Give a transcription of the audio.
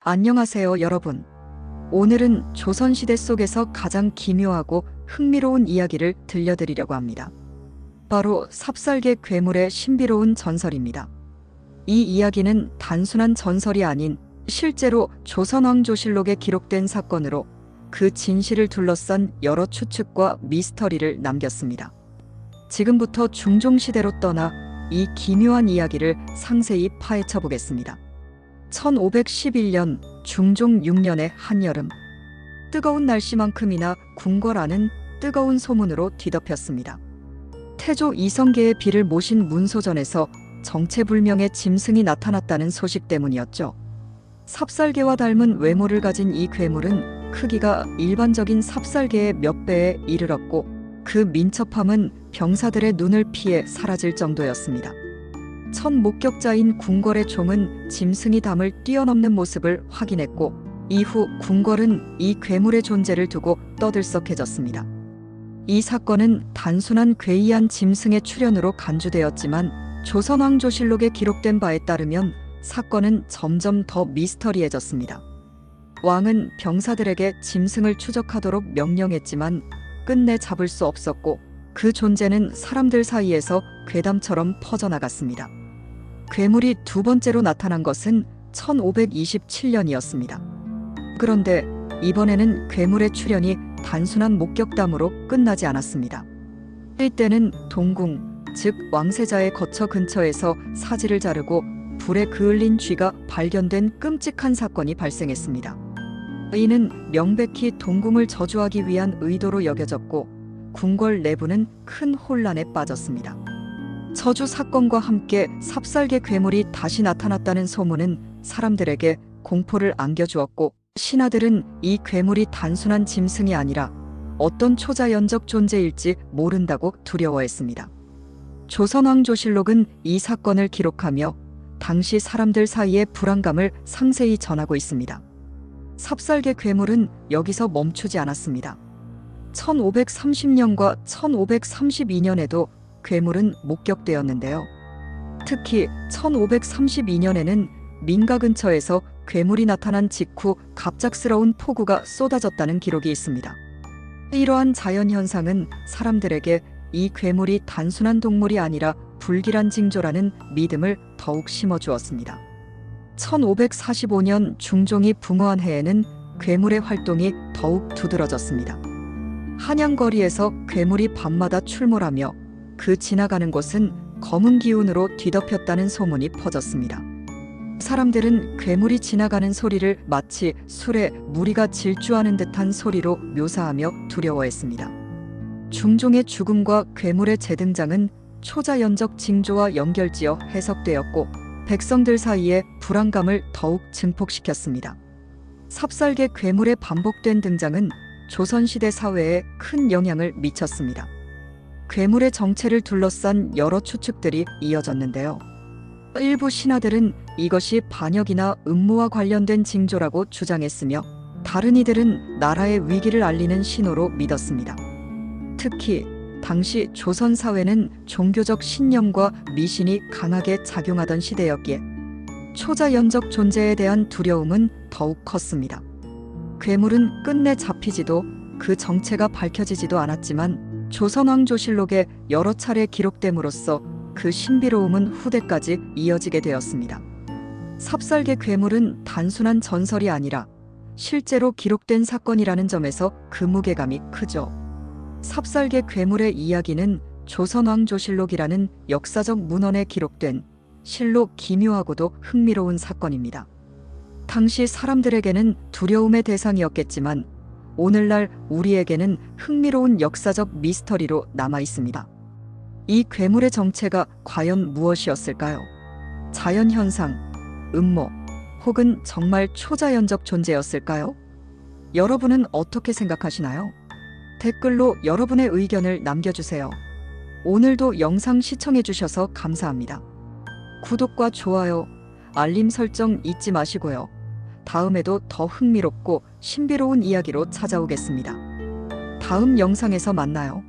안녕하세요, 여러분. 오늘은 조선시대 속에서 가장 기묘하고 흥미로운 이야기를 들려드리려고 합니다. 바로 삽살개 괴물의 신비로운 전설입니다. 이 이야기는 단순한 전설이 아닌 실제로 조선왕조실록에 기록된 사건으로 그 진실을 둘러싼 여러 추측과 미스터리를 남겼습니다. 지금부터 중종시대로 떠나 이 기묘한 이야기를 상세히 파헤쳐 보겠습니다. 1511년 중종 6년의 한여름, 뜨거운 날씨만큼이나 궁궐안은 뜨거운 소문으로 뒤덮였습니다. 태조 이성계의 비를 모신 문소전에서 정체불명의 짐승이 나타났다는 소식 때문이었죠. 삽살개와 닮은 외모를 가진 이 괴물은 크기가 일반적인 삽살개의 몇 배에 이르렀고 그 민첩함은 병사들의 눈을 피해 사라질 정도였습니다. 첫 목격자인 궁궐의 종은 짐승이 담을 뛰어넘는 모습을 확인했고 이후 궁궐은 이 괴물의 존재를 두고 떠들썩해졌습니다. 이 사건은 단순한 괴이한 짐승의 출현으로 간주되었지만 조선왕조실록에 기록된 바에 따르면 사건은 점점 더 미스터리해졌습니다. 왕은 병사들에게 짐승을 추적하도록 명령했지만 끝내 잡을 수 없었고 그 존재는 사람들 사이에서 괴담처럼 퍼져나갔습니다. 괴물이 두 번째로 나타난 것은 1527년이었습니다. 그런데 이번에는 괴물의 출현이 단순한 목격담으로 끝나지 않았습니다. 이때는 동궁, 즉 왕세자의 거처 근처에서 사지를 자르고 불에 그을린 쥐가 발견된 끔찍한 사건이 발생했습니다. 이는 명백히 동궁을 저주하기 위한 의도로 여겨졌고 궁궐 내부는 큰 혼란에 빠졌습니다. 저주 사건과 함께 삽살개 괴물이 다시 나타났다는 소문은 사람들에게 공포를 안겨주었고 신하들은 이 괴물이 단순한 짐승이 아니라 어떤 초자연적 존재일지 모른다고 두려워했습니다. 조선왕조실록은 이 사건을 기록하며 당시 사람들 사이의 불안감을 상세히 전하고 있습니다. 삽살개 괴물은 여기서 멈추지 않았습니다. 1530년과 1532년에도 괴물은 목격되었는데요. 특히 1532년에는 민가 근처에서 괴물이 나타난 직후 갑작스러운 폭우가 쏟아졌다는 기록이 있습니다. 이러한 자연현상은 사람들에게 이 괴물이 단순한 동물이 아니라 불길한 징조라는 믿음을 더욱 심어주었습니다. 1545년 중종이 붕어한 해에는 괴물의 활동이 더욱 두드러졌습니다. 한양거리에서 괴물이 밤마다 출몰하며 그 지나가는 곳은 검은 기운으로 뒤덮였다는 소문이 퍼졌습니다. 사람들은 괴물이 지나가는 소리를 마치 술에 무리가 질주하는 듯한 소리로 묘사하며 두려워했습니다. 중종의 죽음과 괴물의 재등장은 초자연적 징조와 연결지어 해석되었고 백성들 사이에 불안감을 더욱 증폭시켰습니다. 삽살개 괴물의 반복된 등장은 조선시대 사회에 큰 영향을 미쳤습니다. 괴물의 정체를 둘러싼 여러 추측들이 이어졌는데요. 일부 신하들은 이것이 반역이나 음모와 관련된 징조라고 주장했으며 다른 이들은 나라의 위기를 알리는 신호로 믿었습니다. 특히 당시 조선 사회는 종교적 신념과 미신이 강하게 작용하던 시대였기에 초자연적 존재에 대한 두려움은 더욱 컸습니다. 괴물은 끝내 잡히지도 그 정체가 밝혀지지도 않았지만 조선왕조실록에 여러 차례 기록됨으로써 그 신비로움은 후대까지 이어지게 되었습니다. 삽살개 괴물은 단순한 전설이 아니라 실제로 기록된 사건이라는 점에서 그 무게감이 크죠. 삽살개 괴물의 이야기는 조선왕조실록이라는 역사적 문헌에 기록된 실로 기묘하고도 흥미로운 사건입니다. 당시 사람들에게는 두려움의 대상이었겠지만 오늘날 우리에게는 흥미로운 역사적 미스터리로 남아 있습니다. 이 괴물의 정체가 과연 무엇이었을까요? 자연현상, 음모, 혹은 정말 초자연적 존재였을까요? 여러분은 어떻게 생각하시나요? 댓글로 여러분의 의견을 남겨주세요. 오늘도 영상 시청해주셔서 감사합니다. 구독과 좋아요, 알림 설정 잊지 마시고요. 다음에도 더 흥미롭고 신비로운 이야기로 찾아오겠습니다. 다음 영상에서 만나요.